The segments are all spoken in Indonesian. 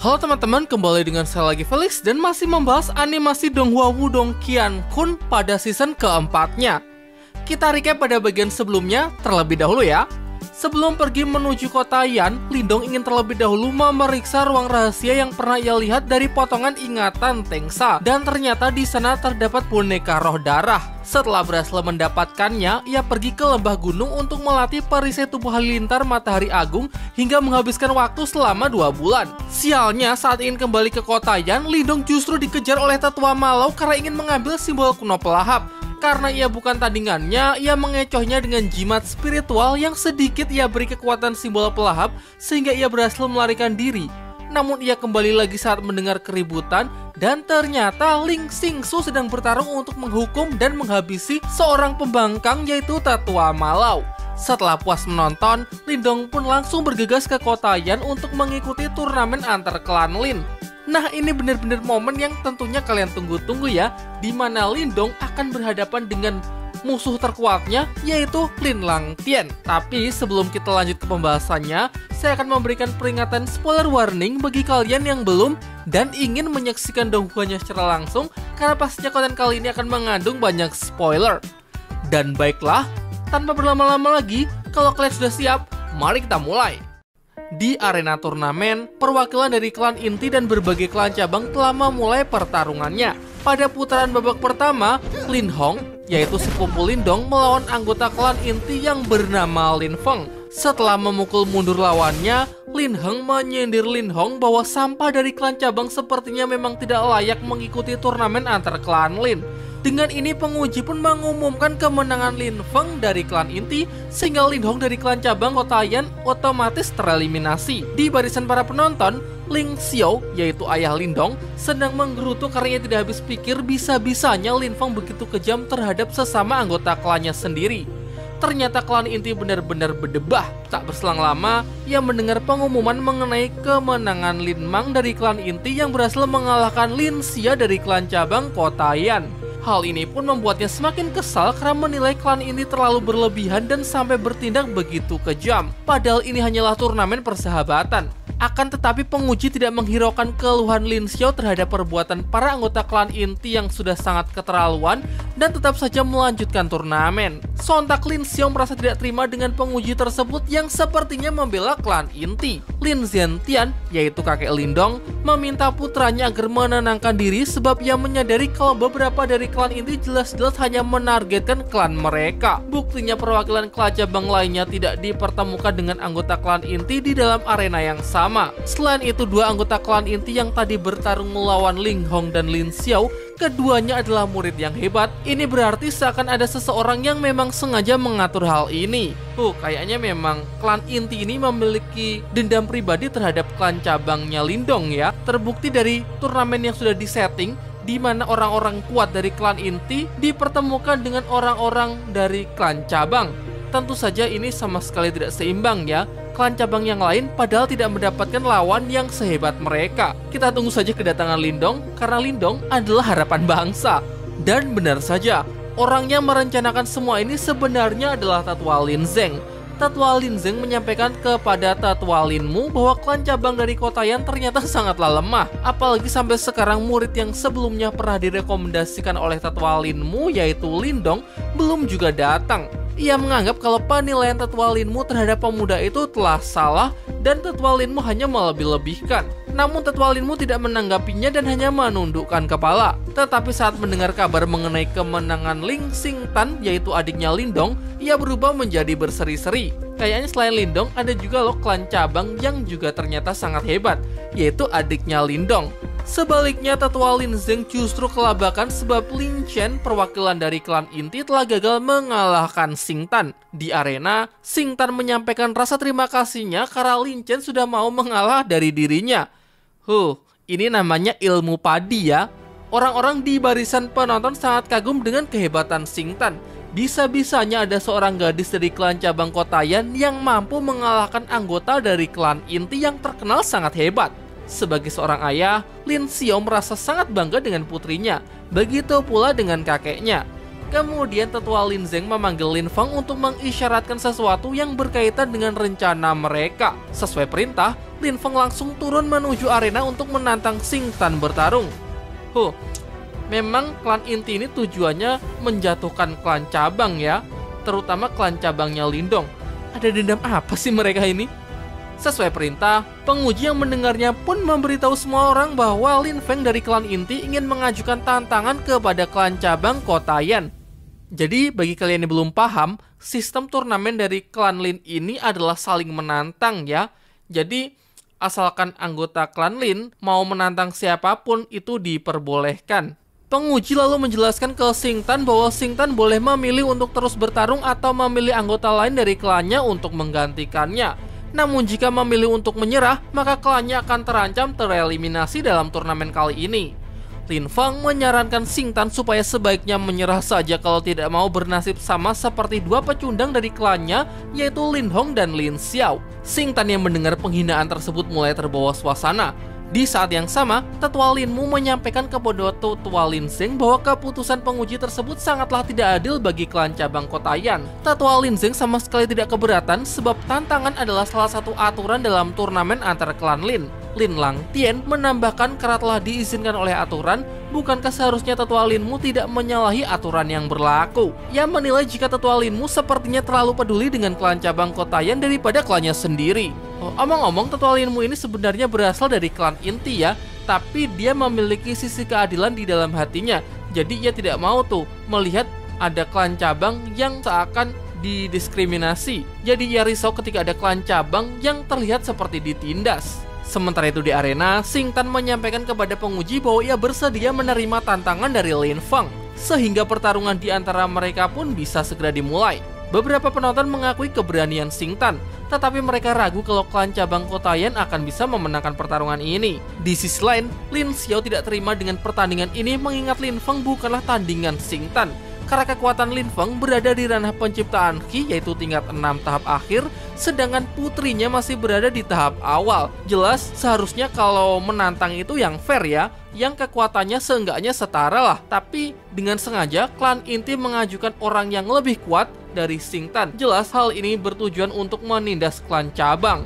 Halo teman-teman, kembali dengan saya lagi Felix dan masih membahas animasi Donghua Wudong Qian-kun pada season keempatnya. Kita recap pada bagian sebelumnya terlebih dahulu ya. Sebelum pergi menuju kota Yan, Lindong ingin terlebih dahulu memeriksa ruang rahasia yang pernah ia lihat dari potongan ingatan Tengsa. Dan ternyata di sana terdapat boneka roh darah. Setelah berhasil mendapatkannya, ia pergi ke lembah gunung untuk melatih perisai tubuh halilintar matahari agung hingga menghabiskan waktu selama 2 bulan. Sialnya, saat ingin kembali ke kota Yan, Lindong justru dikejar oleh tetua malau karena ingin mengambil simbol kuno pelahap. Karena ia bukan tandingannya, ia mengecohnya dengan jimat spiritual yang sedikit ia beri kekuatan simbol pelahap sehingga ia berhasil melarikan diri. Namun ia kembali lagi saat mendengar keributan dan ternyata Ling Xingsu sedang bertarung untuk menghukum dan menghabisi seorang pembangkang yaitu tetua malau. Setelah puas menonton, Lindong pun langsung bergegas ke kota Yan untuk mengikuti turnamen antar klan Lin. Nah, ini benar-benar momen yang tentunya kalian tunggu-tunggu ya, di mana Lindong akan berhadapan dengan musuh terkuatnya yaitu Lin Langtian. Tapi sebelum kita lanjut ke pembahasannya, saya akan memberikan peringatan spoiler warning bagi kalian yang belum dan ingin menyaksikan donghuanya secara langsung, karena pastinya konten kali ini akan mengandung banyak spoiler. Dan baiklah, tanpa berlama-lama lagi, kalau kalian sudah siap, mari kita mulai. Di arena turnamen, perwakilan dari klan inti dan berbagai klan cabang telah memulai pertarungannya. Pada putaran babak pertama, Lin Hong, yaitu sepupu Lindong, melawan anggota klan inti yang bernama Lin Feng. Setelah memukul mundur lawannya, Lin Heng menyindir Lin Hong bahwa sampah dari klan cabang sepertinya memang tidak layak mengikuti turnamen antar klan Lin. Dengan ini penguji pun mengumumkan kemenangan Lin Feng dari klan inti, sehingga Lin Hong dari klan cabang kota Yan otomatis tereliminasi. Di barisan para penonton, Ling Xiao, yaitu ayah Lindong, sedang menggerutu karena ia tidak habis pikir bisa-bisanya Lin Feng begitu kejam terhadap sesama anggota klannya sendiri. Ternyata klan inti benar-benar berdebah. Tak berselang lama, ia mendengar pengumuman mengenai kemenangan Lin Mang dari klan inti yang berhasil mengalahkan Lin Xia dari klan cabang kota Yan. Hal ini pun membuatnya semakin kesal karena menilai klan ini terlalu berlebihan dan sampai bertindak begitu kejam. Padahal ini hanyalah turnamen persahabatan. Akan tetapi penguji tidak menghiraukan keluhan Lin Xiao terhadap perbuatan para anggota klan inti yang sudah sangat keterlaluan dan tetap saja melanjutkan turnamen. Sontak Lin Xiao merasa tidak terima dengan penguji tersebut yang sepertinya membela klan inti. Lin Zhentian, yaitu kakek Lindong, meminta putranya agar menenangkan diri sebab ia menyadari kalau beberapa dari klan inti jelas-jelas hanya menargetkan klan mereka. Buktinya perwakilan klan cabang lainnya tidak dipertemukan dengan anggota klan inti di dalam arena yang sama. Selain itu, dua anggota klan inti yang tadi bertarung melawan Ling Hong dan Lin Xiao, keduanya adalah murid yang hebat. Ini berarti seakan ada seseorang yang memang sengaja mengatur hal ini. Kayaknya memang klan inti ini memiliki dendam pribadi terhadap klan cabangnya Lindong ya. Terbukti dari turnamen yang sudah disetting, di mana orang-orang kuat dari klan inti dipertemukan dengan orang-orang dari klan cabang. Tentu saja ini sama sekali tidak seimbang ya. Klan cabang yang lain padahal tidak mendapatkan lawan yang sehebat mereka. Kita tunggu saja kedatangan Lindong, karena Lindong adalah harapan bangsa. Dan benar saja, orang yang merencanakan semua ini sebenarnya adalah Tetua Lin Zeng. Tetua Lin Zeng menyampaikan kepada Tetua Lin Mu bahwa klan cabang dari kota Yan ternyata sangatlah lemah. Apalagi sampai sekarang murid yang sebelumnya pernah direkomendasikan oleh Tetua Lin Mu, yaitu Lindong, belum juga datang. Ia menganggap kalau penilaian Tetua Lin Mu terhadap pemuda itu telah salah dan Tetua Lin Mu hanya melebih-lebihkan. Namun Tetua Lin Mu tidak menanggapinya dan hanya menundukkan kepala. Tetapi saat mendengar kabar mengenai kemenangan Ling Xingtan, yaitu adiknya Lindong, ia berubah menjadi berseri-seri. Kayaknya selain Lindong, ada juga loh klan cabang yang juga ternyata sangat hebat, yaitu adiknya Lindong. Sebaliknya, Tetua Lin Zeng justru kelabakan sebab Lin Chen, perwakilan dari klan inti, telah gagal mengalahkan Xingtan. Di arena, Xingtan menyampaikan rasa terima kasihnya karena Lin Chen sudah mau mengalah dari dirinya. Ini namanya ilmu padi ya. Orang-orang di barisan penonton sangat kagum dengan kehebatan Xingtan. Bisa-bisanya ada seorang gadis dari klan cabang kota Yan yang mampu mengalahkan anggota dari klan inti yang terkenal sangat hebat. Sebagai seorang ayah, Lin Xiao merasa sangat bangga dengan putrinya. Begitu pula dengan kakeknya. Kemudian tetua Lin Zeng memanggil Lin Feng untuk mengisyaratkan sesuatu yang berkaitan dengan rencana mereka. Sesuai perintah, Lin Feng langsung turun menuju arena untuk menantang Xing Tan bertarung. Memang klan inti ini tujuannya menjatuhkan klan cabang ya, terutama klan cabangnya Lindong. Ada dendam apa sih mereka ini? Sesuai perintah, penguji yang mendengarnya pun memberitahu semua orang bahwa Lin Feng dari klan inti ingin mengajukan tantangan kepada klan cabang Kotayan. Jadi bagi kalian yang belum paham, sistem turnamen dari klan Lin ini adalah saling menantang ya. Jadi asalkan anggota klan Lin mau menantang siapapun itu diperbolehkan. Penguji lalu menjelaskan ke Xing Tan bahwa Xing Tan boleh memilih untuk terus bertarung atau memilih anggota lain dari klannya untuk menggantikannya. Namun jika memilih untuk menyerah, maka klannya akan terancam tereliminasi dalam turnamen kali ini. Lin Feng menyarankan Xing Tan supaya sebaiknya menyerah saja kalau tidak mau bernasib sama seperti dua pecundang dari klannya, yaitu Lin Hong dan Lin Xiao. Xing Tan yang mendengar penghinaan tersebut mulai terbawa suasana. Di saat yang sama, tetua Lin Mu menyampaikan kepada tetua Lin Zeng bahwa keputusan penguji tersebut sangatlah tidak adil bagi klan cabang Kotayan. Tetua Lin Zeng sama sekali tidak keberatan sebab tantangan adalah salah satu aturan dalam turnamen antar klan Lin. Lin Lang Tian menambahkan karena telah diizinkan oleh aturan, bukankah seharusnya tetua Lin Mu tidak menyalahi aturan yang berlaku? Ia menilai jika tetua Lin Mu sepertinya terlalu peduli dengan klan cabang Kotayan daripada klannya sendiri. Omong-omong, tetua Lin Mu ini sebenarnya berasal dari klan inti ya, tapi dia memiliki sisi keadilan di dalam hatinya. Jadi ia tidak mau tuh melihat ada klan cabang yang seakan didiskriminasi. Jadi ia risau ketika ada klan cabang yang terlihat seperti ditindas. Sementara itu di arena, Xing Tan menyampaikan kepada penguji bahwa ia bersedia menerima tantangan dari Lin Feng, sehingga pertarungan di antara mereka pun bisa segera dimulai. Beberapa penonton mengakui keberanian Xing Tan, tetapi mereka ragu kalau klan cabang Kotayan akan bisa memenangkan pertarungan ini. Di sisi lain, Lin Xiao tidak terima dengan pertandingan ini mengingat Lin Feng bukanlah tandingan Xing Tan. Karena kekuatan Lin Feng berada di ranah penciptaan Qi yaitu tingkat 6 tahap akhir, sedangkan putrinya masih berada di tahap awal. Jelas seharusnya kalau menantang itu yang fair ya, yang kekuatannya seenggaknya setara lah. Tapi dengan sengaja klan inti mengajukan orang yang lebih kuat dari Xing Tan. Jelas hal ini bertujuan untuk menindas klan cabang.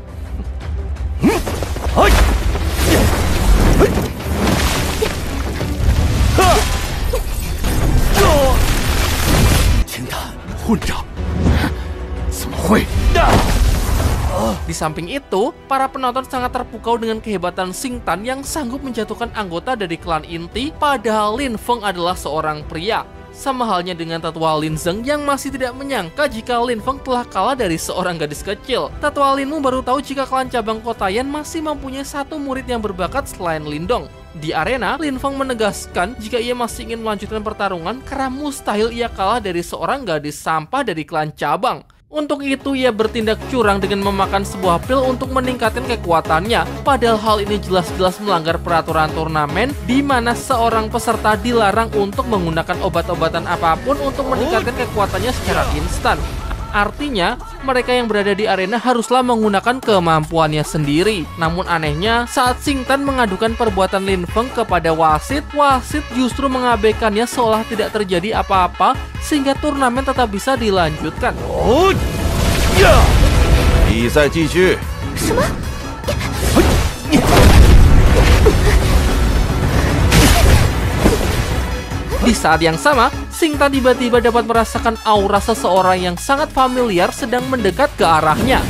Di samping itu, para penonton sangat terpukau dengan kehebatan Xing Tan yang sanggup menjatuhkan anggota dari klan inti, padahal Lin Feng adalah seorang pria. Sama halnya dengan tetua Lin Zeng yang masih tidak menyangka jika Lin Feng telah kalah dari seorang gadis kecil. Tetua Lin Mu baru tahu jika klan cabang Kotayan masih mempunyai satu murid yang berbakat selain Lindong. Di arena, Lin Feng menegaskan jika ia masih ingin melanjutkan pertarungan karena mustahil ia kalah dari seorang gadis sampah dari klan cabang. Untuk itu ia bertindak curang dengan memakan sebuah pil untuk meningkatkan kekuatannya. Padahal hal ini jelas-jelas melanggar peraturan turnamen di mana seorang peserta dilarang untuk menggunakan obat-obatan apapun untuk meningkatkan kekuatannya secara instan. Artinya, mereka yang berada di arena haruslah menggunakan kemampuannya sendiri. Namun anehnya, saat Xing Tan mengadukan perbuatan Lin Feng kepada wasit justru mengabaikannya seolah tidak terjadi apa-apa sehingga turnamen tetap bisa dilanjutkan. Di saat yang sama, Xing Tan tiba-tiba dapat merasakan aura seseorang yang sangat familiar sedang mendekat ke arahnya.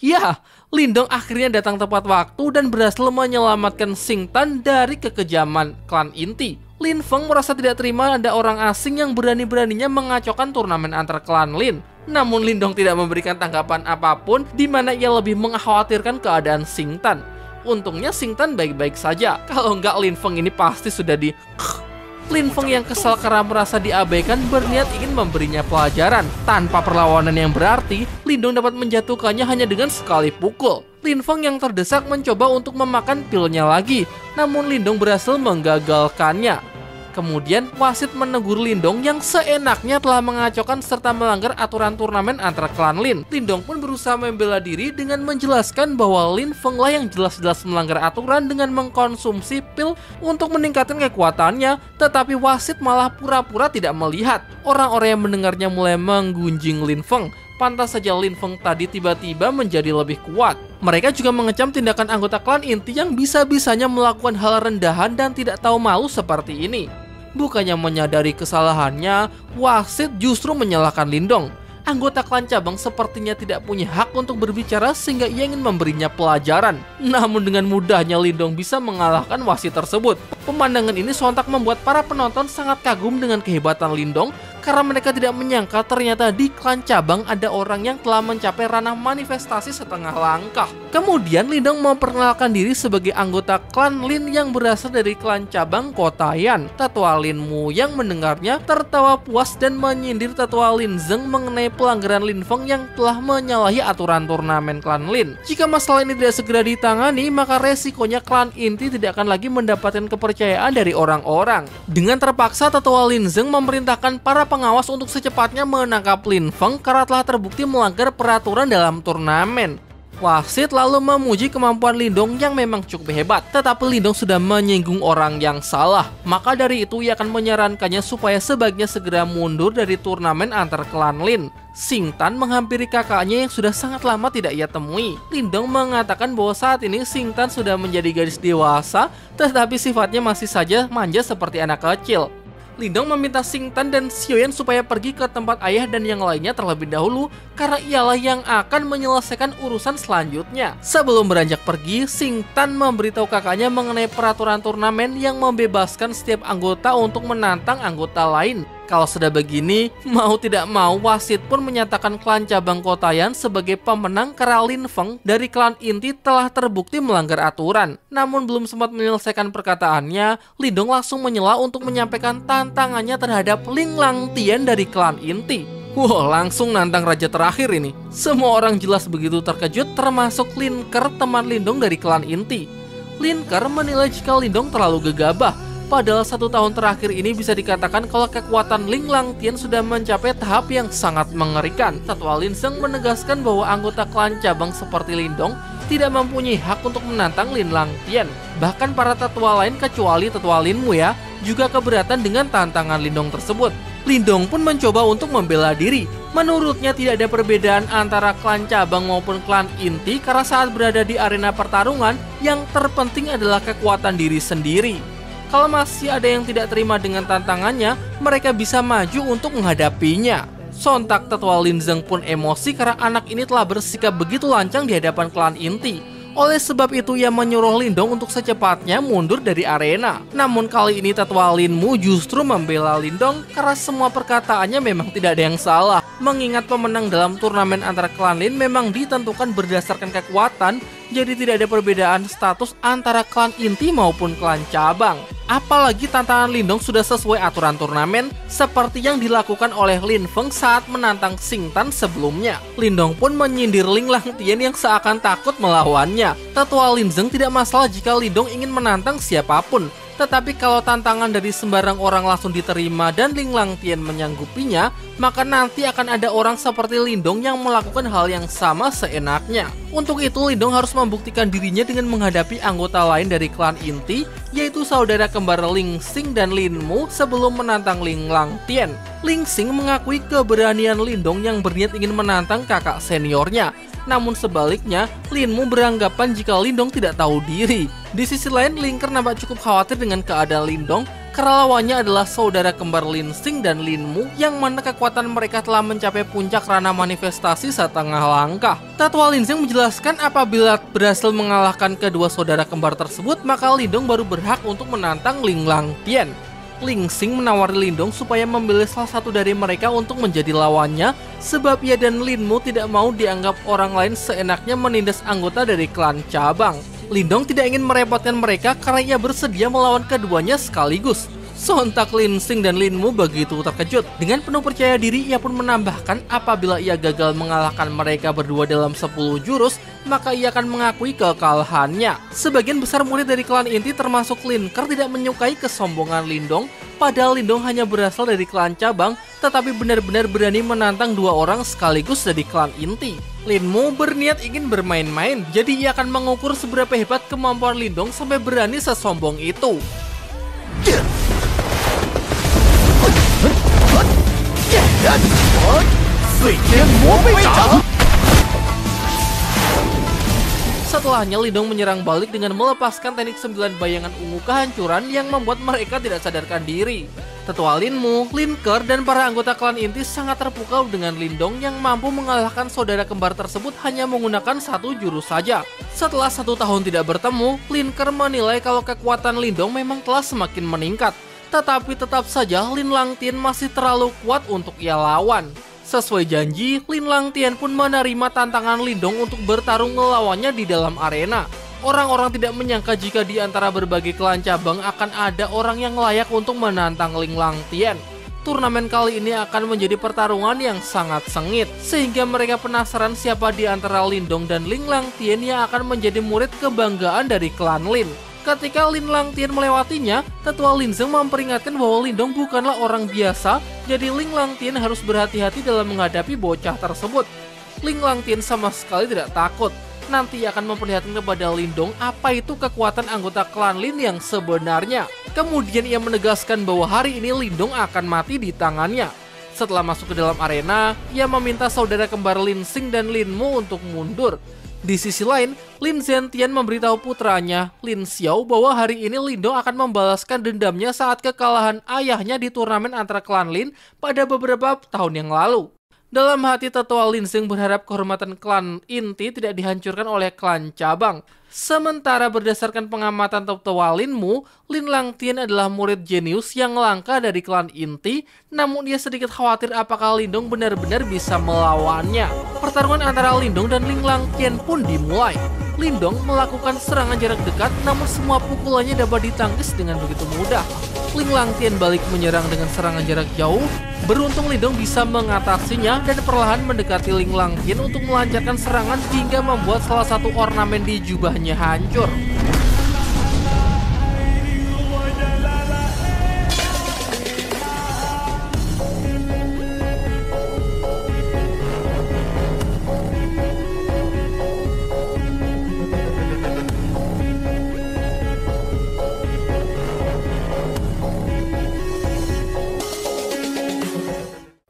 Ya, Lindong akhirnya datang tepat waktu dan berhasil menyelamatkan Xing Tan dari kekejaman klan inti. Lin Feng merasa tidak terima ada orang asing yang berani-beraninya mengacaukan turnamen antar klan Lin. Namun Lindong tidak memberikan tanggapan apapun di mana ia lebih mengkhawatirkan keadaan Xing Tan. Untungnya Xing Tan baik-baik saja. Kalau enggak Lin Feng ini pasti sudah Lin Feng yang kesal karena merasa diabaikan berniat ingin memberinya pelajaran. Tanpa perlawanan yang berarti, Lindong dapat menjatuhkannya hanya dengan sekali pukul. Lin Feng yang terdesak mencoba untuk memakan pilnya lagi, namun Lindong berhasil menggagalkannya. Kemudian wasit menegur Lindong yang seenaknya telah mengacaukan serta melanggar aturan turnamen antara klan Lin. Lindong pun berusaha membela diri dengan menjelaskan bahwa Lin Feng lah yang jelas-jelas melanggar aturan dengan mengkonsumsi pil untuk meningkatkan kekuatannya, tetapi wasit malah pura-pura tidak melihat. Orang-orang yang mendengarnya mulai menggunjing Lin Feng. Pantas saja Lin Feng tadi tiba-tiba menjadi lebih kuat. Mereka juga mengecam tindakan anggota klan inti yang bisa-bisanya melakukan hal rendahan dan tidak tahu malu seperti ini. Bukannya menyadari kesalahannya, wasit justru menyalahkan Lindong. Anggota klan cabang sepertinya tidak punya hak untuk berbicara sehingga ia ingin memberinya pelajaran. Namun dengan mudahnya Lindong bisa mengalahkan wasit tersebut. Pemandangan ini sontak membuat para penonton sangat kagum dengan kehebatan Lindong karena mereka tidak menyangka ternyata di klan cabang ada orang yang telah mencapai ranah manifestasi setengah langkah. Kemudian Lindong memperkenalkan diri sebagai anggota klan Lin yang berasal dari klan cabang Kotayan. Tetua Lin Mu yang mendengarnya tertawa puas dan menyindir Tetua Lin Zeng mengenai pelanggaran Lin Feng yang telah menyalahi aturan turnamen klan Lin. Jika masalah ini tidak segera ditangani, maka resikonya klan inti tidak akan lagi mendapatkan kepercayaan dari orang-orang. Dengan terpaksa, Tetua Lin Zeng memerintahkan para pengawas untuk secepatnya menangkap Lin Feng karena telah terbukti melanggar peraturan dalam turnamen. Wasit lalu memuji kemampuan Lindong yang memang cukup hebat, tetapi Lindong sudah menyinggung orang yang salah. Maka dari itu ia akan menyarankannya supaya sebaiknya segera mundur dari turnamen antar klan Lin. Xing Tan menghampiri kakaknya yang sudah sangat lama tidak ia temui. Lindong mengatakan bahwa saat ini Xing Tan sudah menjadi gadis dewasa, tetapi sifatnya masih saja manja seperti anak kecil. Lindong meminta Xing Tan dan Xiaoyan supaya pergi ke tempat ayah dan yang lainnya terlebih dahulu karena ialah yang akan menyelesaikan urusan selanjutnya. Sebelum beranjak pergi, Xing Tan memberitahu kakaknya mengenai peraturan turnamen yang membebaskan setiap anggota untuk menantang anggota lain. Kalau sudah begini, mau tidak mau wasit pun menyatakan klan cabang Kotayan sebagai pemenang karena Lin Feng dari klan inti telah terbukti melanggar aturan. Namun belum sempat menyelesaikan perkataannya, Lindong langsung menyela untuk menyampaikan tantangannya terhadap Ling Langtian dari klan inti. Wah, langsung nantang raja terakhir ini. Semua orang jelas begitu terkejut, termasuk Lin Ker, teman Lindong dari klan inti. Lin Ker menilai jika Lindong terlalu gegabah. Padahal 1 tahun terakhir ini bisa dikatakan kalau kekuatan Ling Langtian sudah mencapai tahap yang sangat mengerikan. Tetua Lin Zeng menegaskan bahwa anggota klan cabang seperti Lindong tidak mempunyai hak untuk menantang Lin Langtian. Bahkan para tetua lain kecuali Tetua Lin Mu ya juga keberatan dengan tantangan Lindong tersebut. Lindong pun mencoba untuk membela diri. Menurutnya tidak ada perbedaan antara klan cabang maupun klan inti karena saat berada di arena pertarungan yang terpenting adalah kekuatan diri sendiri. Kalau masih ada yang tidak terima dengan tantangannya, mereka bisa maju untuk menghadapinya. Sontak Tetua Lin Zeng pun emosi karena anak ini telah bersikap begitu lancang di hadapan klan inti. Oleh sebab itu ia menyuruh Lindong untuk secepatnya mundur dari arena. Namun kali ini Tetua Lin Mu justru membela Lindong karena semua perkataannya memang tidak ada yang salah. Mengingat pemenang dalam turnamen antara klan Lin memang ditentukan berdasarkan kekuatan, jadi tidak ada perbedaan status antara klan inti maupun klan cabang. Apalagi tantangan Lindong sudah sesuai aturan turnamen seperti yang dilakukan oleh Lin Feng saat menantang Xing Tan sebelumnya. Lindong pun menyindir Ling Langtian yang seakan takut melawannya. Tetua Lin Zeng tidak masalah jika Lindong ingin menantang siapapun. Tetapi kalau tantangan dari sembarang orang langsung diterima dan Ling Langtian menyanggupinya, maka nanti akan ada orang seperti Lindong yang melakukan hal yang sama seenaknya. Untuk itu Lindong harus membuktikan dirinya dengan menghadapi anggota lain dari klan inti, yaitu saudara kembar Ling Xing dan Lin Mu sebelum menantang Ling Langtian. Ling Xing mengakui keberanian Lindong yang berniat ingin menantang kakak seniornya. Namun sebaliknya, Lin Mu beranggapan jika Lindong tidak tahu diri. Di sisi lain, Ling Ker nampak cukup khawatir dengan keadaan Lindong karena lawannya adalah saudara kembar Lin Xing dan Lin Mu yang mana kekuatan mereka telah mencapai puncak ranah manifestasi setengah langkah. Tetua Lin Xing menjelaskan apabila berhasil mengalahkan kedua saudara kembar tersebut, maka Lindong baru berhak untuk menantang Ling Langtian. Ling Xing menawari Lindong supaya memilih salah satu dari mereka untuk menjadi lawannya, sebab ia dan Lin Mu tidak mau dianggap orang lain seenaknya menindas anggota dari klan cabang. Lindong tidak ingin merepotkan mereka karena ia bersedia melawan keduanya sekaligus. Sontak Lin Xing dan Lin Mu begitu terkejut. Dengan penuh percaya diri, ia pun menambahkan apabila ia gagal mengalahkan mereka berdua dalam 10 jurus, maka ia akan mengakui kekalahannya. Sebagian besar murid dari klan inti termasuk Lin Ke tidak menyukai kesombongan Lindong, padahal Lindong hanya berasal dari klan cabang, tetapi benar-benar berani menantang dua orang sekaligus dari klan inti. Lin Mu berniat ingin bermain-main, jadi ia akan mengukur seberapa hebat kemampuan Lindong sampai berani sesombong itu. Setelahnya Lindong menyerang balik dengan melepaskan teknik 9 bayangan ungu kehancuran yang membuat mereka tidak sadarkan diri. Tetua Lin Mu, Lin Ke, dan para anggota klan inti sangat terpukau dengan Lindong yang mampu mengalahkan saudara kembar tersebut hanya menggunakan 1 jurus saja. Setelah 1 tahun tidak bertemu, Lin Ke menilai kalau kekuatan Lindong memang telah semakin meningkat. Tetapi tetap saja Lin Langtian masih terlalu kuat untuk ia lawan. Sesuai janji, Lin Langtian pun menerima tantangan Lindong untuk bertarung melawannya di dalam arena. Orang-orang tidak menyangka jika di antara berbagai klan cabang akan ada orang yang layak untuk menantang Lin Langtian. Turnamen kali ini akan menjadi pertarungan yang sangat sengit, sehingga mereka penasaran siapa di antara Lindong dan Lin Langtian yang akan menjadi murid kebanggaan dari klan Lin. Ketika Lin Langtian melewatinya, Tetua Lin Zeng memperingatkan bahwa Lindong bukanlah orang biasa, jadi Lin Langtian harus berhati-hati dalam menghadapi bocah tersebut. Lin Langtian sama sekali tidak takut. Nanti akan memperlihatkan kepada Lindong apa itu kekuatan anggota klan Lin yang sebenarnya. Kemudian ia menegaskan bahwa hari ini Lindong akan mati di tangannya. Setelah masuk ke dalam arena, ia meminta saudara kembar Lin Xing dan Lin Mu untuk mundur. Di sisi lain, Lin Zentian memberitahu putranya, Lin Xiao, bahwa hari ini Lindong akan membalaskan dendamnya saat kekalahan ayahnya di turnamen antara klan Lin pada beberapa tahun yang lalu. Dalam hati Tetua Lin Zeng berharap kehormatan klan inti tidak dihancurkan oleh klan cabang. Sementara berdasarkan pengamatan Tetua Lin Mu, Lin Langtian adalah murid jenius yang langka dari klan inti, namun dia sedikit khawatir apakah Lindong benar-benar bisa melawannya. Pertarungan antara Lindong dan Lin Langtian pun dimulai. Lindong melakukan serangan jarak dekat, namun semua pukulannya dapat ditangkis dengan begitu mudah. Lin Langtian balik menyerang dengan serangan jarak jauh. Beruntung Lindong bisa mengatasinya dan perlahan mendekati Lin Langtian untuk melancarkan serangan hingga membuat salah satu ornamen di jubahnya hancur.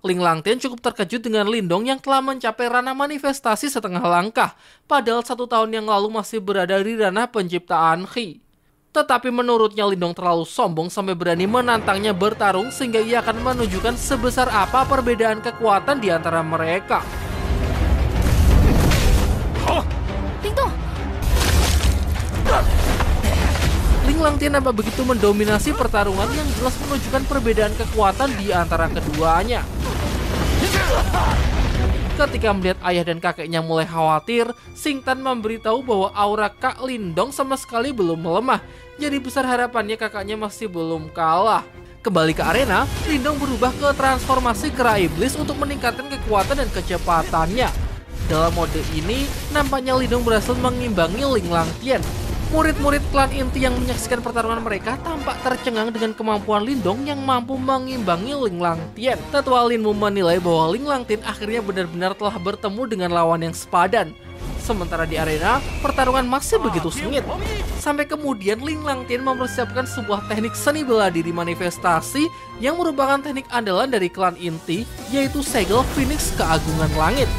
Lin Langtian cukup terkejut dengan Lindong yang telah mencapai ranah manifestasi setengah langkah, padahal 1 tahun yang lalu masih berada di ranah penciptaan Qi. Tetapi menurutnya Lindong terlalu sombong sampai berani menantangnya bertarung sehingga ia akan menunjukkan sebesar apa perbedaan kekuatan di antara mereka. Lindong! Lin Langtian nampak begitu mendominasi pertarungan yang jelas menunjukkan perbedaan kekuatan di antara keduanya. Ketika melihat ayah dan kakeknya mulai khawatir, Xing Tan memberitahu bahwa aura Kak Lindong sama sekali belum melemah. Jadi besar harapannya kakaknya masih belum kalah. Kembali ke arena, Lindong berubah ke transformasi kera iblis untuk meningkatkan kekuatan dan kecepatannya. Dalam mode ini, nampaknya Lindong berhasil mengimbangi Lin Langtian. Murid-murid klan inti yang menyaksikan pertarungan mereka tampak tercengang dengan kemampuan Lindong yang mampu mengimbangi Lin Langtian. Tetua Lin Mu menilai bahwa Lin Langtian akhirnya benar-benar telah bertemu dengan lawan yang sepadan. Sementara di arena, pertarungan masih begitu sengit. Sampai kemudian Lin Langtian mempersiapkan sebuah teknik seni bela diri manifestasi yang merupakan teknik andalan dari klan inti, yaitu segel Phoenix Keagungan Langit.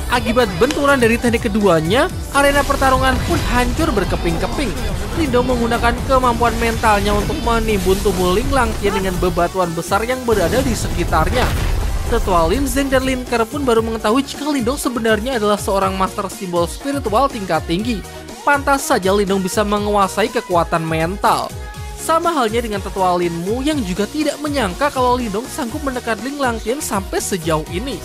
Akibat benturan dari teknik keduanya, arena pertarungan pun hancur berkeping-keping. Lindong menggunakan kemampuan mentalnya untuk menimbun tubuh Lin Langtian dengan bebatuan besar yang berada di sekitarnya. Tetua Lin Zeng dan Lin Ke pun baru mengetahui jika Lindong sebenarnya adalah seorang master simbol spiritual tingkat tinggi. Pantas saja Lindong bisa menguasai kekuatan mental. Sama halnya dengan Tetua Lin Mu yang juga tidak menyangka kalau Lindong sanggup mendekat Lin Langtian sampai sejauh ini.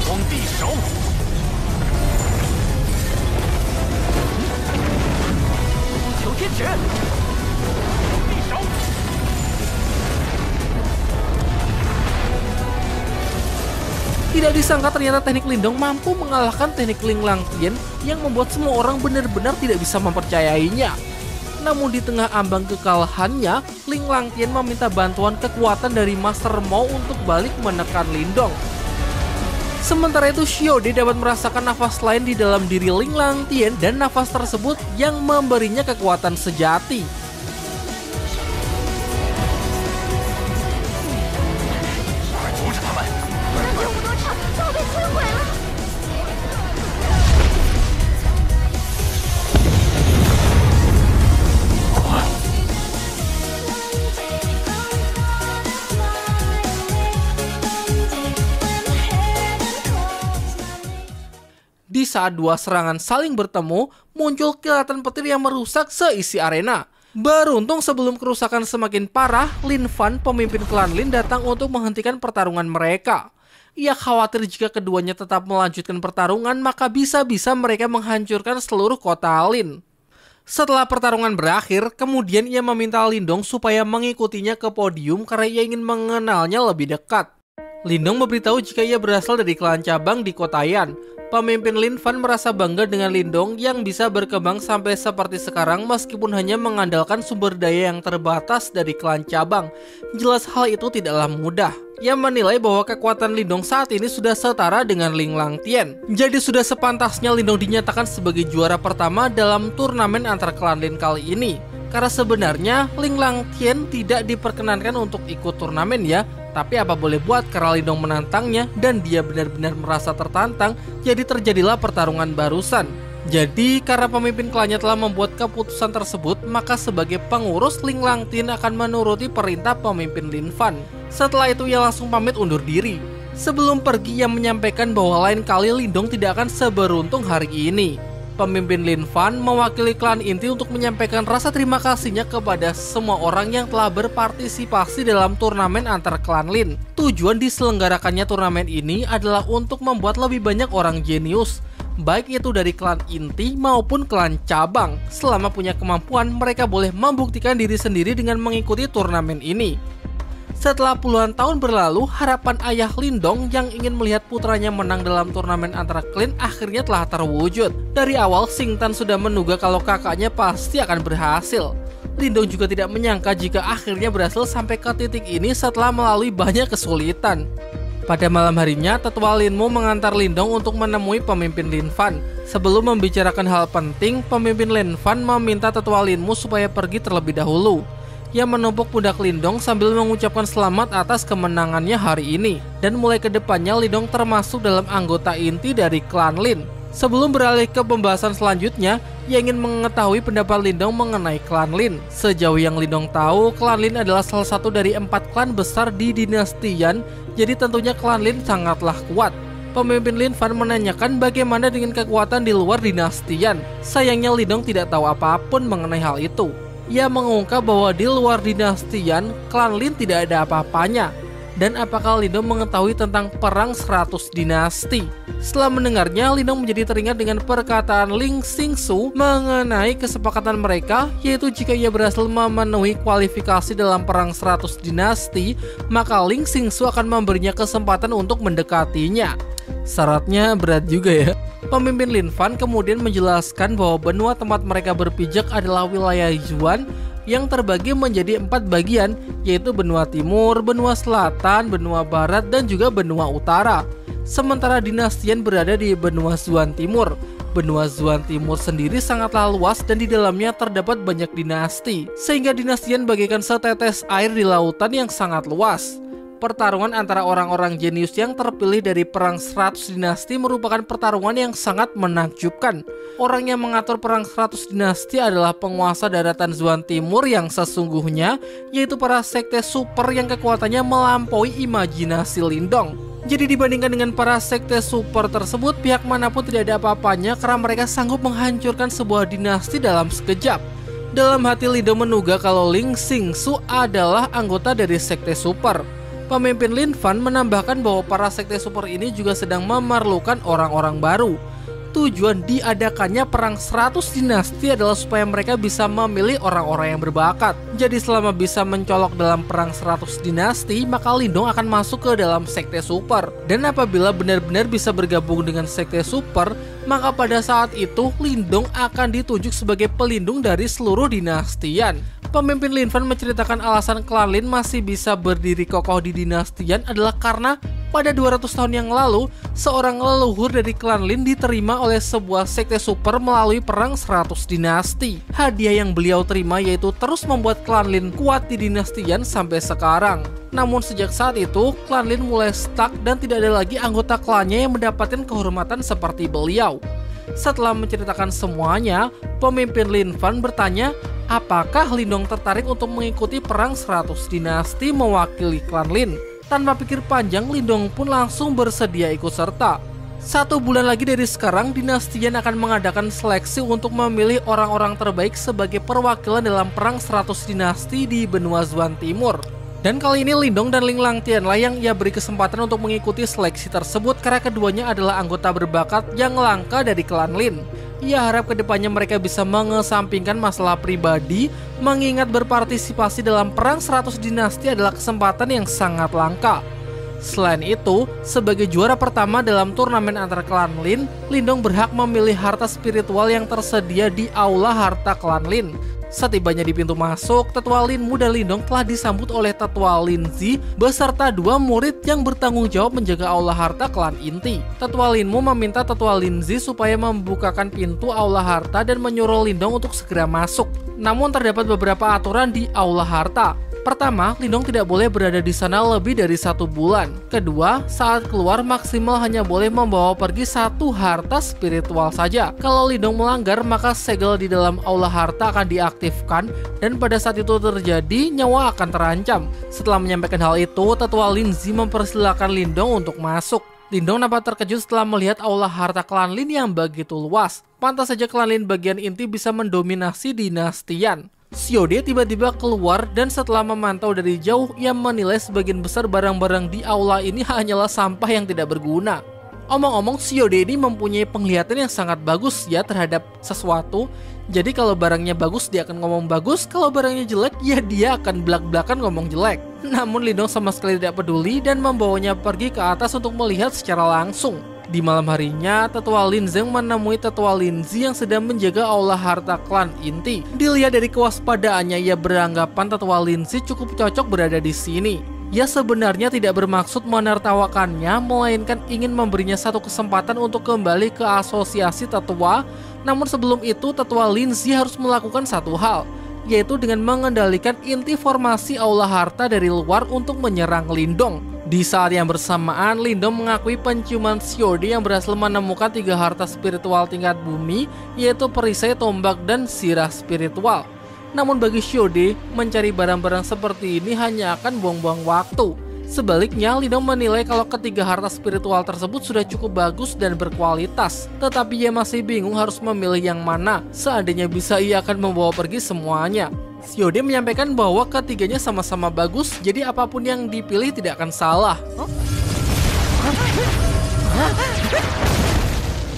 荒地手。求天诀，地手。 Tidak disangka ternyata teknik Lindong mampu mengalahkan teknik Ling Langtian yang membuat semua orang benar-benar tidak bisa mempercayainya. Namun di tengah ambang kekalahannya, Ling Langtian meminta bantuan kekuatan dari Master Mo untuk balik menekan Lindong. Sementara itu Xiaode dapat merasakan nafas lain di dalam diri Ling Langtian dan nafas tersebut yang memberinya kekuatan sejati. Di saat dua serangan saling bertemu, muncul kilatan petir yang merusak seisi arena. Beruntung sebelum kerusakan semakin parah, Lin Fan, pemimpin klan Lin, datang untuk menghentikan pertarungan mereka. Ia khawatir jika keduanya tetap melanjutkan pertarungan, maka bisa-bisa mereka menghancurkan seluruh kota Lin. Setelah pertarungan berakhir, kemudian ia meminta Lindong supaya mengikutinya ke podium karena ia ingin mengenalnya lebih dekat. Lindong memberitahu jika ia berasal dari klan cabang di kota Yan. Pemimpin Lin Fan merasa bangga dengan Lindong yang bisa berkembang sampai seperti sekarang meskipun hanya mengandalkan sumber daya yang terbatas dari klan cabang. Jelas hal itu tidaklah mudah. Ia menilai bahwa kekuatan Lindong saat ini sudah setara dengan Ling Langtian. Jadi sudah sepantasnya Lindong dinyatakan sebagai juara pertama dalam turnamen antar klan Lin kali ini. Karena sebenarnya Ling Langtian tidak diperkenankan untuk ikut turnamen ya. Tapi apa boleh buat karena Lindong menantangnya dan dia benar-benar merasa tertantang, jadi terjadilah pertarungan barusan. Jadi karena pemimpin klannya telah membuat keputusan tersebut, maka sebagai pengurus Ling Langtian akan menuruti perintah pemimpin Lin Fan. Setelah itu ia langsung pamit undur diri. Sebelum pergi ia menyampaikan bahwa lain kali Lindong tidak akan seberuntung hari ini. Pemimpin Lin Fan mewakili klan inti untuk menyampaikan rasa terima kasihnya kepada semua orang yang telah berpartisipasi dalam turnamen antar klan Lin. Tujuan diselenggarakannya turnamen ini adalah untuk membuat lebih banyak orang jenius, baik itu dari klan inti maupun klan cabang. Selama punya kemampuan, mereka boleh membuktikan diri sendiri dengan mengikuti turnamen ini. Setelah puluhan tahun berlalu, harapan ayah Lindong yang ingin melihat putranya menang dalam turnamen antara klan akhirnya telah terwujud. Dari awal, Xing Tan sudah menduga kalau kakaknya pasti akan berhasil. Lindong juga tidak menyangka jika akhirnya berhasil sampai ke titik ini setelah melalui banyak kesulitan. Pada malam harinya, tetua Lin Mu mengantar Lindong untuk menemui pemimpin Lin Fan. Sebelum membicarakan hal penting, pemimpin Lin Fan meminta tetua Lin Mu supaya pergi terlebih dahulu. Ia menumpuk pundak Lindong sambil mengucapkan selamat atas kemenangannya hari ini. Dan mulai ke depannya Lindong termasuk dalam anggota inti dari klan Lin. Sebelum beralih ke pembahasan selanjutnya, ia ingin mengetahui pendapat Lindong mengenai klan Lin. Sejauh yang Lindong tahu, klan Lin adalah salah satu dari 4 klan besar di dinasti Yan, jadi tentunya klan Lin sangatlah kuat. Pemimpin Lin Fan menanyakan bagaimana dengan kekuatan di luar dinasti Yan. Sayangnya Lindong tidak tahu apapun mengenai hal itu. Ia mengungkap bahwa di luar dinasti Yan, klan Lin tidak ada apa-apanya. Dan apakah Lindong mengetahui tentang perang 100 dinasti? Setelah mendengarnya, Lindong menjadi teringat dengan perkataan Ling Xingsu mengenai kesepakatan mereka, yaitu jika ia berhasil memenuhi kualifikasi dalam perang 100 dinasti, maka Ling Xingsu akan memberinya kesempatan untuk mendekatinya. Syaratnya berat juga ya. Pemimpin Lin Fan kemudian menjelaskan bahwa benua tempat mereka berpijak adalah wilayah Yuan yang terbagi menjadi 4 bagian, yaitu benua timur, benua selatan, benua barat, dan juga benua utara. Sementara dinasti Yan berada di benua Zuan Timur. Benua Zuan Timur sendiri sangatlah luas dan di dalamnya terdapat banyak dinasti, sehingga dinasti Yan bagaikan setetes air di lautan yang sangat luas. Pertarungan antara orang-orang jenius yang terpilih dari perang 100 dinasti merupakan pertarungan yang sangat menakjubkan. Orang yang mengatur perang 100 dinasti adalah penguasa daratan Zuan Timur yang sesungguhnya, yaitu para sekte super yang kekuatannya melampaui imajinasi Lindong. Jadi dibandingkan dengan para sekte super tersebut, pihak manapun tidak ada apa-apanya karena mereka sanggup menghancurkan sebuah dinasti dalam sekejap. Dalam hati Lindong menduga kalau Ling Xingsu adalah anggota dari sekte super. Pemimpin Lin Fan menambahkan bahwa para sekte super ini juga sedang memerlukan orang-orang baru. Tujuan diadakannya perang 100 dinasti adalah supaya mereka bisa memilih orang-orang yang berbakat. Jadi selama bisa mencolok dalam perang 100 dinasti, maka Lindong akan masuk ke dalam sekte super. Dan apabila benar-benar bisa bergabung dengan sekte super, maka pada saat itu Lindong akan ditunjuk sebagai pelindung dari seluruh dinastian. Pemimpin Lin Fan menceritakan alasan klan Lin masih bisa berdiri kokoh di dinastian adalah karena pada 200 tahun yang lalu, seorang leluhur dari klan Lin diterima oleh sebuah sekte super melalui perang 100 dinasti. Hadiah yang beliau terima yaitu terus membuat klan Lin kuat di dinastian sampai sekarang. Namun sejak saat itu, klan Lin mulai stuck dan tidak ada lagi anggota klannya yang mendapatkan kehormatan seperti beliau. Setelah menceritakan semuanya, pemimpin Lin Fan bertanya, apakah Lindong tertarik untuk mengikuti perang 100 dinasti mewakili klan Lin? Tanpa pikir panjang, Lindong pun langsung bersedia ikut serta. 1 bulan lagi dari sekarang, dinastian akan mengadakan seleksi untuk memilih orang-orang terbaik sebagai perwakilan dalam perang 100 dinasti di benua Zuan Timur. Dan kali ini Lindong dan Ling Langtianlah yang ia beri kesempatan untuk mengikuti seleksi tersebut karena keduanya adalah anggota berbakat yang langka dari klan Lin. Ia harap kedepannya mereka bisa mengesampingkan masalah pribadi, mengingat berpartisipasi dalam perang 100 dinasti adalah kesempatan yang sangat langka. Selain itu, sebagai juara pertama dalam turnamen antar klan Lin, Lindong berhak memilih harta spiritual yang tersedia di aula harta klan Lin. Setibanya di pintu masuk, Tetua Lin muda Lindong telah disambut oleh Tetua Lin Zi beserta 2 murid yang bertanggung jawab menjaga aula harta klan inti. Tetua Linmu meminta Tetua Lin Zi supaya membukakan pintu aula harta dan menyuruh Lindong untuk segera masuk. Namun terdapat beberapa aturan di aula harta. Pertama, Lindong tidak boleh berada di sana lebih dari 1 bulan. Kedua, saat keluar maksimal hanya boleh membawa pergi 1 harta spiritual saja. Kalau Lindong melanggar, maka segel di dalam aula harta akan diaktifkan dan pada saat itu terjadi, nyawa akan terancam. Setelah menyampaikan hal itu, Tetua Lin Zi mempersilahkan Lindong untuk masuk. Lindong nampak terkejut setelah melihat aula harta klan Lin yang begitu luas. Pantas saja klan Lin bagian inti bisa mendominasi dinastian. Xiode tiba-tiba keluar dan setelah memantau dari jauh, ia menilai sebagian besar barang-barang di aula ini hanyalah sampah yang tidak berguna. Omong-omong, Xiode ini mempunyai penglihatan yang sangat bagus ya terhadap sesuatu. Jadi kalau barangnya bagus dia akan ngomong bagus, kalau barangnya jelek ya dia akan belak-belakan ngomong jelek. Namun Lindong sama sekali tidak peduli dan membawanya pergi ke atas untuk melihat secara langsung. Di malam harinya, Tetua Lin Zeng menemui Tetua Lin Zi yang sedang menjaga aula harta klan inti. Dilihat dari kewaspadaannya, ia beranggapan Tetua Lin Zi cukup cocok berada di sini. Ia sebenarnya tidak bermaksud menertawakannya, melainkan ingin memberinya satu kesempatan untuk kembali ke asosiasi tetua. Namun sebelum itu, Tetua Lin Zi harus melakukan satu hal, yaitu dengan mengendalikan inti formasi aula harta dari luar untuk menyerang Lindong. Di saat yang bersamaan, Lindong mengakui penciuman Xiode yang berhasil menemukan 3 harta spiritual tingkat bumi, yaitu perisai, tombak, dan sirah spiritual. Namun bagi Xiode, mencari barang-barang seperti ini hanya akan buang-buang waktu. Sebaliknya, Lindong menilai kalau ketiga harta spiritual tersebut sudah cukup bagus dan berkualitas. Tetapi ia masih bingung harus memilih yang mana. Seandainya bisa, ia akan membawa pergi semuanya. Xiode menyampaikan bahwa ketiganya sama-sama bagus, jadi apapun yang dipilih tidak akan salah.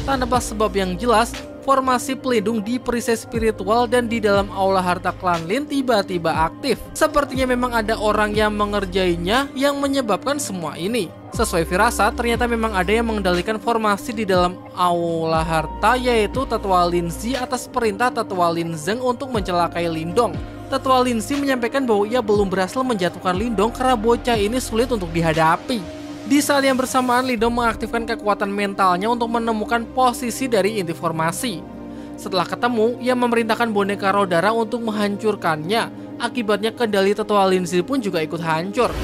Tanpa sebab yang jelas, formasi pelindung di perisai spiritual dan di dalam aula harta klan Lin tiba-tiba aktif. Sepertinya memang ada orang yang mengerjainya yang menyebabkan semua ini. Sesuai firasat, ternyata memang ada yang mengendalikan formasi di dalam aula harta, yaitu Tetua Lin Zi atas perintah Tetua Lin Zeng untuk mencelakai Lindong. Tetua Lin Zi menyampaikan bahwa ia belum berhasil menjatuhkan Lindong karena bocah ini sulit untuk dihadapi. Di saat yang bersamaan, Lindong mengaktifkan kekuatan mentalnya untuk menemukan posisi dari inti formasi. Setelah ketemu, ia memerintahkan boneka Rodara untuk menghancurkannya. Akibatnya kendali Tetua Lin Zi pun juga ikut hancur.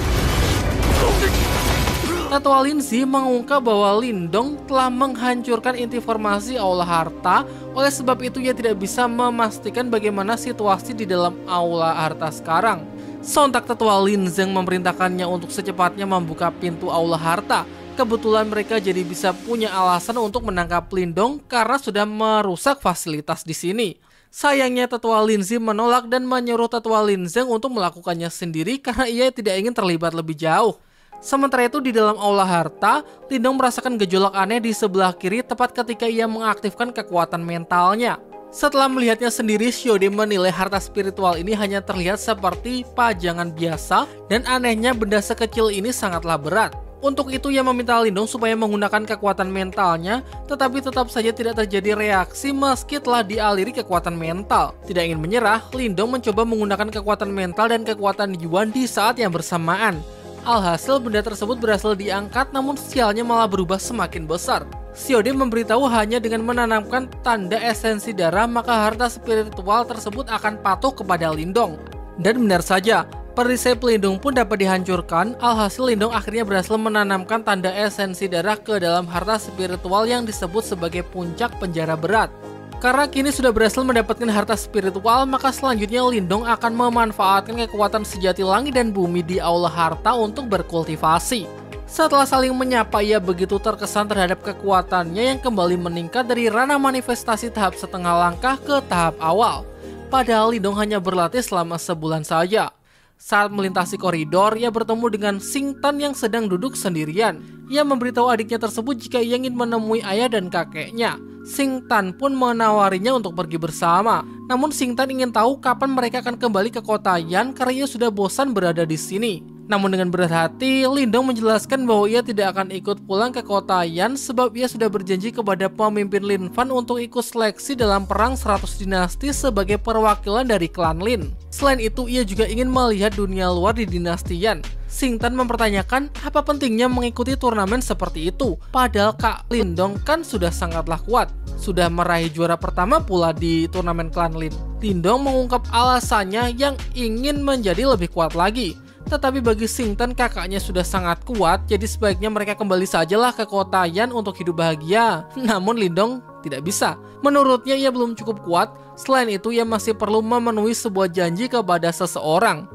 Tetua Lin Zi mengungkap bahwa Lindong telah menghancurkan inti formasi aula harta. Oleh sebab itu ia tidak bisa memastikan bagaimana situasi di dalam aula harta sekarang. Sontak Tetua Lin Zeng memerintahkannya untuk secepatnya membuka pintu aula harta. Kebetulan mereka jadi bisa punya alasan untuk menangkap Lindong karena sudah merusak fasilitas di sini. Sayangnya Tetua Lin Zi menolak dan menyuruh Tetua Lin Zeng untuk melakukannya sendiri karena ia tidak ingin terlibat lebih jauh. Sementara itu di dalam aula harta, Lindong merasakan gejolak aneh di sebelah kiri tepat ketika ia mengaktifkan kekuatan mentalnya. Setelah melihatnya sendiri, Xiaode menilai harta spiritual ini hanya terlihat seperti pajangan biasa dan anehnya benda sekecil ini sangatlah berat. Untuk itu ia meminta Lindong supaya menggunakan kekuatan mentalnya, tetapi tetap saja tidak terjadi reaksi meski telah dialiri kekuatan mental. Tidak ingin menyerah, Lindong mencoba menggunakan kekuatan mental dan kekuatan Yuan di saat yang bersamaan. Alhasil benda tersebut berhasil diangkat, namun sialnya malah berubah semakin besar. Xiaode memberitahu hanya dengan menanamkan tanda esensi darah maka harta spiritual tersebut akan patuh kepada Lindong. Dan benar saja, perisai pelindung pun dapat dihancurkan. Alhasil Lindong akhirnya berhasil menanamkan tanda esensi darah ke dalam harta spiritual yang disebut sebagai puncak penjara berat. Karena kini sudah berhasil mendapatkan harta spiritual, maka selanjutnya Lindong akan memanfaatkan kekuatan sejati langit dan bumi di aula harta untuk berkultivasi. Setelah saling menyapa, ia begitu terkesan terhadap kekuatannya yang kembali meningkat dari ranah manifestasi tahap setengah langkah ke tahap awal. Padahal Lindong hanya berlatih selama sebulan saja. Saat melintasi koridor, ia bertemu dengan Xing Tan yang sedang duduk sendirian. Ia memberitahu adiknya tersebut jika ia ingin menemui ayah dan kakeknya. Xing Tan pun menawarinya untuk pergi bersama. Namun Xing Tan ingin tahu kapan mereka akan kembali ke kota Yan karena ia sudah bosan berada di sini. Namun dengan berat hati, Lindong menjelaskan bahwa ia tidak akan ikut pulang ke kota Yan sebab ia sudah berjanji kepada pemimpin Lin Fan untuk ikut seleksi dalam perang 100 dinasti sebagai perwakilan dari klan Lin. Selain itu, ia juga ingin melihat dunia luar di dinasti Yan. Xing Tan mempertanyakan apa pentingnya mengikuti turnamen seperti itu, padahal Kak Lindong kan sudah sangatlah kuat. Sudah meraih juara pertama pula di turnamen klan Lin. Lindong mengungkap alasannya yang ingin menjadi lebih kuat lagi. Tetapi bagi Xing Tan kakaknya sudah sangat kuat, jadi sebaiknya mereka kembali sajalah ke kota Yan untuk hidup bahagia. Namun Lindong tidak bisa. Menurutnya ia belum cukup kuat, selain itu ia masih perlu memenuhi sebuah janji kepada seseorang.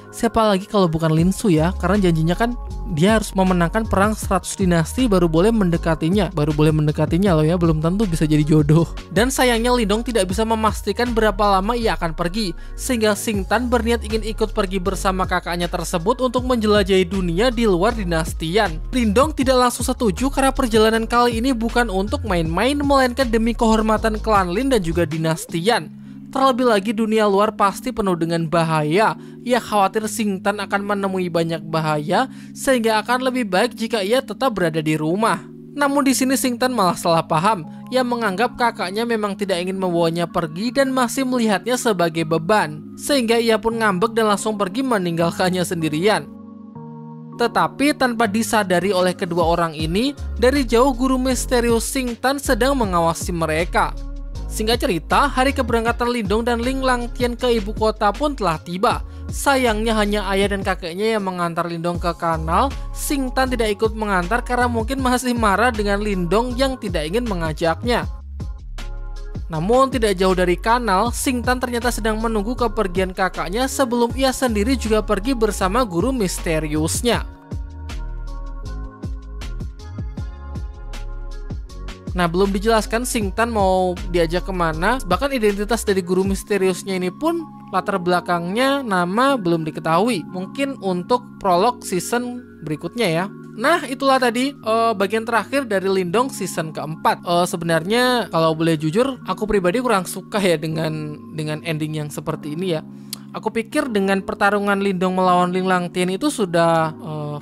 Siapa lagi kalau bukan Lin Su ya, karena janjinya kan dia harus memenangkan perang 100 dinasti baru boleh mendekatinya. Baru boleh mendekatinya loh ya, belum tentu bisa jadi jodoh. Dan sayangnya Lindong tidak bisa memastikan berapa lama ia akan pergi, sehingga Xing Tan berniat ingin ikut pergi bersama kakaknya tersebut untuk menjelajahi dunia di luar dinasti Yan. Lindong tidak langsung setuju karena perjalanan kali ini bukan untuk main-main, melainkan demi kehormatan klan Lin dan juga dinasti Yan. Terlebih lagi dunia luar pasti penuh dengan bahaya. Ia khawatir Xing Tan akan menemui banyak bahaya sehingga akan lebih baik jika ia tetap berada di rumah. Namun di sini Xing Tan malah salah paham. Ia menganggap kakaknya memang tidak ingin membawanya pergi dan masih melihatnya sebagai beban. Sehingga ia pun ngambek dan langsung pergi meninggalkannya sendirian. Tetapi tanpa disadari oleh kedua orang ini, dari jauh guru misterius Xing Tan sedang mengawasi mereka. Singkat cerita, hari keberangkatan Lindong dan Ling Langtian ke ibu kota pun telah tiba. Sayangnya hanya ayah dan kakeknya yang mengantar Lindong ke kanal. Xing Tan tidak ikut mengantar karena mungkin masih marah dengan Lindong yang tidak ingin mengajaknya. Namun tidak jauh dari kanal, Xing Tan ternyata sedang menunggu kepergian kakaknya sebelum ia sendiri juga pergi bersama guru misteriusnya. Nah, belum dijelaskan Xing Tan mau diajak kemana. Bahkan identitas dari guru misteriusnya ini pun latar belakangnya, nama belum diketahui. Mungkin untuk prolog season berikutnya ya. Nah, itulah tadi bagian terakhir dari Lindong season keempat. Sebenarnya kalau boleh jujur, aku pribadi kurang suka ya dengan ending yang seperti ini ya. Aku pikir dengan pertarungan Lindong melawan Ling Langtian itu sudah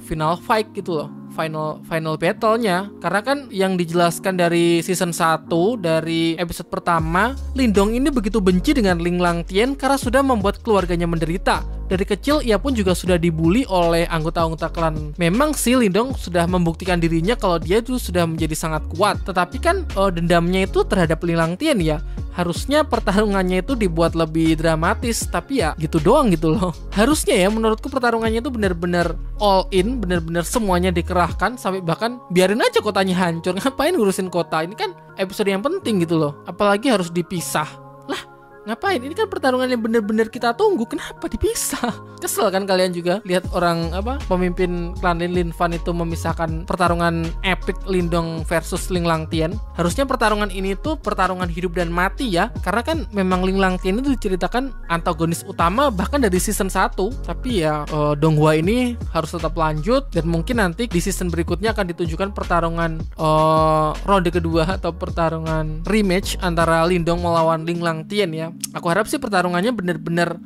final fight gitu loh. Final battle-nya. Karena kan yang dijelaskan dari season 1 dari episode pertama, Lindong ini begitu benci dengan Ling Langtian karena sudah membuat keluarganya menderita. Dari kecil ia pun juga sudah dibully oleh anggota-anggota klan. Memang sih Lindong sudah membuktikan dirinya kalau dia tuh sudah menjadi sangat kuat. Tetapi kan dendamnya itu terhadap Ling Langtian ya. Harusnya pertarungannya itu dibuat lebih dramatis, tapi ya gitu doang gitu loh. Harusnya ya menurutku pertarungannya itu benar-benar all in, benar-benar semuanya dikerahkan sampai bahkan biarin aja kotanya hancur. Ngapain ngurusin kota? Ini kan episode yang penting gitu loh. Apalagi harus dipisah. Lah, Ngapain? Ini kan pertarungan yang bener-bener kita tunggu. Kenapa dipisah? Kesel kan kalian juga lihat orang pemimpin klan Lin Fan itu memisahkan pertarungan epic Lindong versus Ling Langtian. Harusnya pertarungan ini tuh pertarungan hidup dan mati ya. Karena kan memang Ling Langtian itu diceritakan antagonis utama bahkan dari season 1. Tapi ya Donghua ini harus tetap lanjut, dan mungkin nanti di season berikutnya akan ditunjukkan pertarungan ronde kedua atau pertarungan rematch antara Lindong melawan Ling Langtian ya. Aku harap sih pertarungannya bener-bener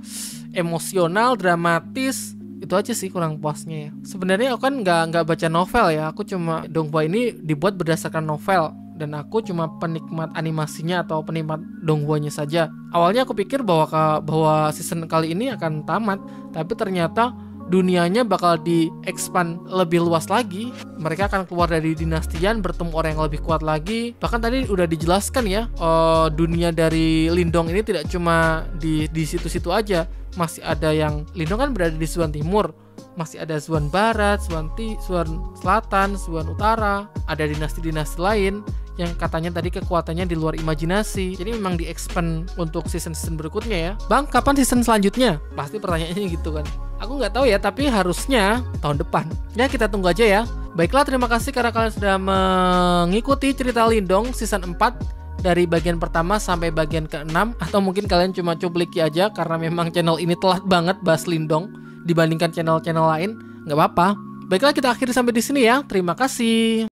emosional, dramatis. Itu aja sih kurang puasnya ya. Sebenarnya aku kan nggak baca novel ya. Aku cuma Donghua ini dibuat berdasarkan novel, dan aku cuma penikmat animasinya atau penikmat Donghuanya saja. Awalnya aku pikir bahwa season kali ini akan tamat, tapi ternyata dunianya bakal di-expand lebih luas lagi. Mereka akan keluar dari dinastian, bertemu orang yang lebih kuat lagi. Bahkan tadi udah dijelaskan ya, dunia dari Lindong ini tidak cuma di situ-situ aja. Masih ada yang Lindong kan berada di Zuan Timur, masih ada Zuan Barat, Zuan Selatan, Zuan Utara. Ada dinasti-dinasti lain yang katanya tadi kekuatannya di luar imajinasi. Jadi memang di-expand untuk season-season berikutnya ya. Bang, kapan season selanjutnya? Pasti pertanyaannya gitu kan. Aku nggak tahu ya, tapi harusnya tahun depan. Ya, kita tunggu aja ya. Baiklah, terima kasih karena kalian sudah mengikuti cerita Lindong season 4 dari bagian pertama sampai bagian ke-6. Atau mungkin kalian cuma cupliki aja karena memang channel ini telat banget bahas Lindong dibandingkan channel-channel lain. Nggak apa-apa. Baiklah, kita akhiri sampai di sini ya. Terima kasih.